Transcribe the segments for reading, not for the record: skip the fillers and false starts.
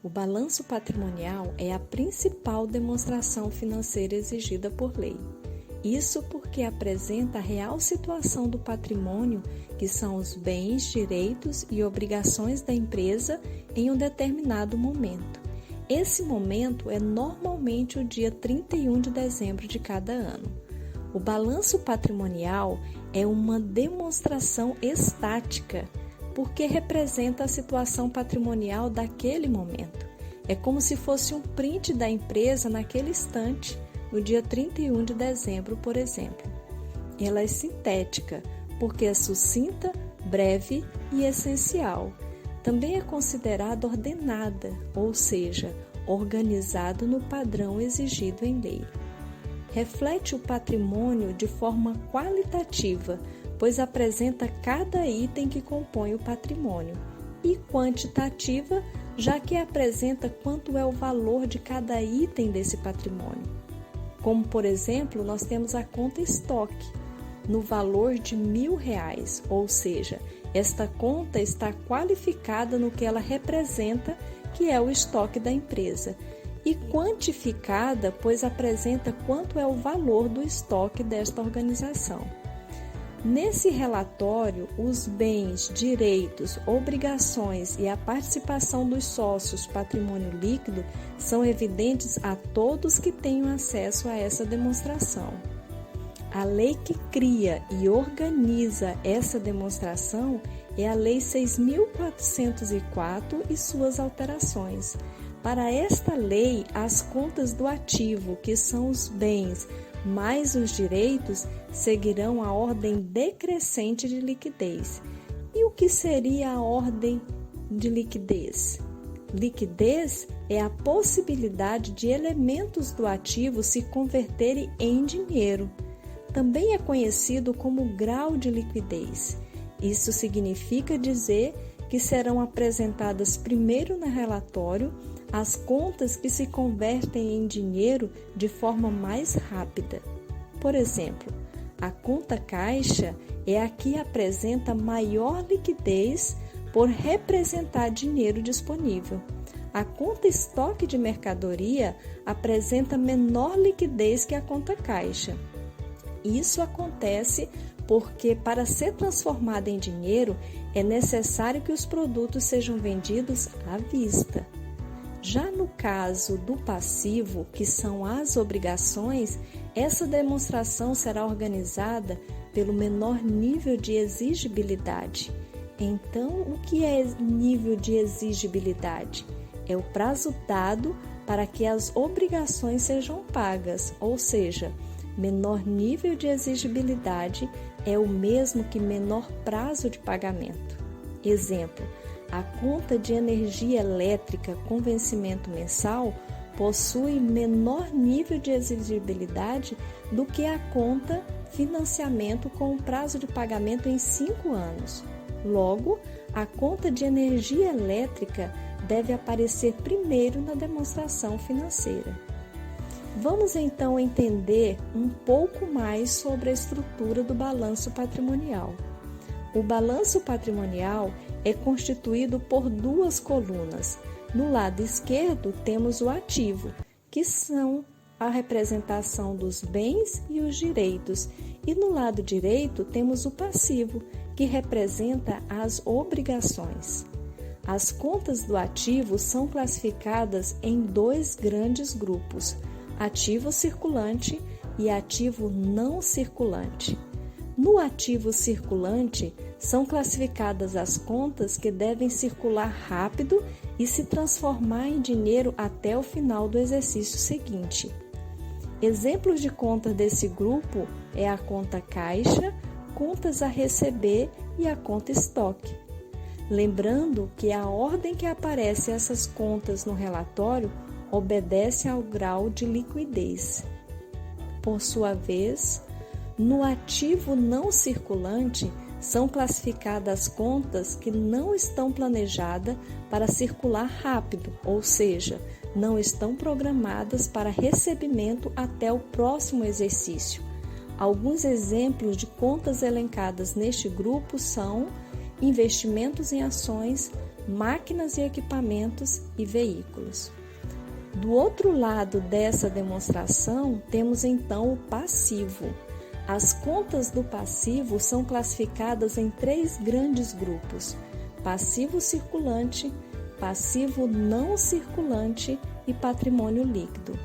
O balanço patrimonial é a principal demonstração financeira exigida por lei. Isso porque apresenta a real situação do patrimônio, que são os bens, direitos e obrigações da empresa em um determinado momento. Esse momento é normalmente o dia 31 de dezembro de cada ano. O balanço patrimonial é uma demonstração estática, porque representa a situação patrimonial daquele momento. É como se fosse um print da empresa naquele instante, no dia 31 de dezembro, por exemplo. Ela é sintética, porque é sucinta, breve e essencial. Também é considerada ordenada, ou seja, organizado no padrão exigido em lei. Reflete o patrimônio de forma qualitativa, pois apresenta cada item que compõe o patrimônio, e quantitativa, já que apresenta quanto é o valor de cada item desse patrimônio. Como, por exemplo, nós temos a conta estoque, no valor de R$1.000, ou seja, esta conta está qualificada no que ela representa, que é o estoque da empresa, e quantificada, pois apresenta quanto é o valor do estoque desta organização. Nesse relatório, os bens, direitos, obrigações e a participação dos sócios patrimônio líquido são evidentes a todos que tenham acesso a essa demonstração. A lei que cria e organiza essa demonstração é a Lei 6.404 e suas alterações. Para esta lei, as contas do ativo, que são os bens mais os direitos, seguirão a ordem decrescente de liquidez. E o que seria a ordem de liquidez? Liquidez é a possibilidade de elementos do ativo se converterem em dinheiro. Também é conhecido como grau de liquidez. Isso significa dizer que serão apresentadas primeiro no relatório as contas que se convertem em dinheiro de forma mais rápida. Por exemplo, a conta caixa é a que apresenta maior liquidez por representar dinheiro disponível. A conta estoque de mercadoria apresenta menor liquidez que a conta caixa. Isso acontece porque, para ser transformada em dinheiro, é necessário que os produtos sejam vendidos à vista. Já no caso do passivo, que são as obrigações, essa demonstração será organizada pelo menor nível de exigibilidade. Então, o que é nível de exigibilidade? É o prazo dado para que as obrigações sejam pagas, ou seja, menor nível de exigibilidade é o mesmo que menor prazo de pagamento. Exemplo: a conta de energia elétrica com vencimento mensal possui menor nível de exigibilidade do que a conta financiamento com prazo de pagamento em 5 anos. Logo, a conta de energia elétrica deve aparecer primeiro na demonstração financeira. Vamos então entender um pouco mais sobre a estrutura do balanço patrimonial. O balanço patrimonial é constituído por 2 colunas. No lado esquerdo temos o ativo, que são a representação dos bens e os direitos, e no lado direito temos o passivo, que representa as obrigações. As contas do ativo são classificadas em 2 grandes grupos: ativo circulante e ativo não circulante. No ativo circulante, são classificadas as contas que devem circular rápido e se transformar em dinheiro até o final do exercício seguinte. Exemplos de contas desse grupo é a conta caixa, contas a receber e a conta estoque. Lembrando que a ordem que aparece essas contas no relatório obedece ao grau de liquidez. Por sua vez, no ativo não circulante, são classificadas contas que não estão planejadas para circular rápido, ou seja, não estão programadas para recebimento até o próximo exercício. Alguns exemplos de contas elencadas neste grupo são investimentos em ações, máquinas e equipamentos e veículos. Do outro lado dessa demonstração, temos então o passivo. As contas do passivo são classificadas em 3 grandes grupos: passivo circulante, passivo não circulante e patrimônio líquido.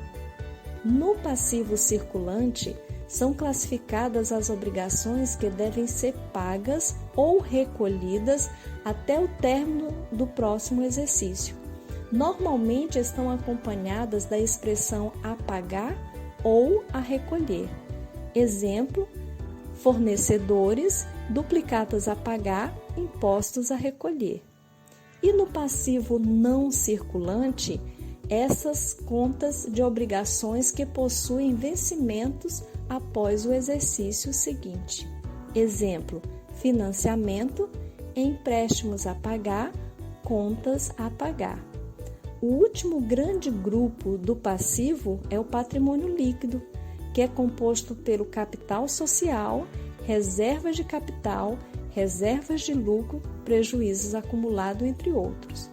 No passivo circulante, são classificadas as obrigações que devem ser pagas ou recolhidas até o término do próximo exercício. Normalmente estão acompanhadas da expressão a pagar ou a recolher. Exemplo: fornecedores, duplicatas a pagar, impostos a recolher. E no passivo não circulante, essas contas de obrigações que possuem vencimentos após o exercício seguinte. Exemplo: financiamento, empréstimos a pagar, contas a pagar. O último grande grupo do passivo é o patrimônio líquido, que é composto pelo capital social, reservas de capital, reservas de lucro, prejuízos acumulados, entre outros.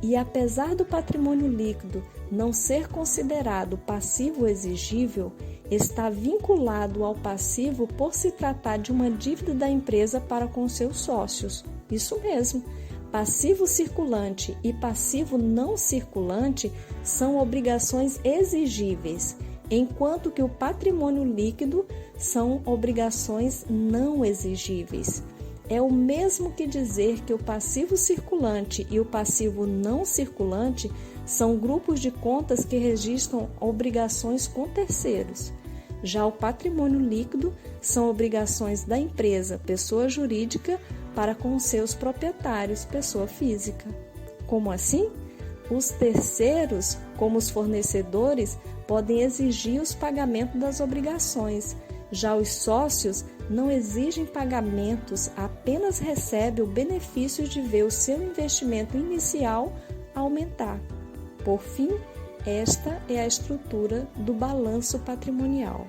E apesar do patrimônio líquido não ser considerado passivo exigível, está vinculado ao passivo por se tratar de uma dívida da empresa para com seus sócios. Isso mesmo. Passivo circulante e passivo não circulante são obrigações exigíveis, enquanto que o patrimônio líquido são obrigações não exigíveis. É o mesmo que dizer que o passivo circulante e o passivo não circulante são grupos de contas que registram obrigações com terceiros. Já o patrimônio líquido são obrigações da empresa, pessoa jurídica, para com seus proprietários, pessoa física. Como assim? Os terceiros, como os fornecedores, podem exigir os pagamentos das obrigações. Já os sócios não exigem pagamentos, apenas recebem o benefício de ver o seu investimento inicial aumentar. Por fim, esta é a estrutura do balanço patrimonial.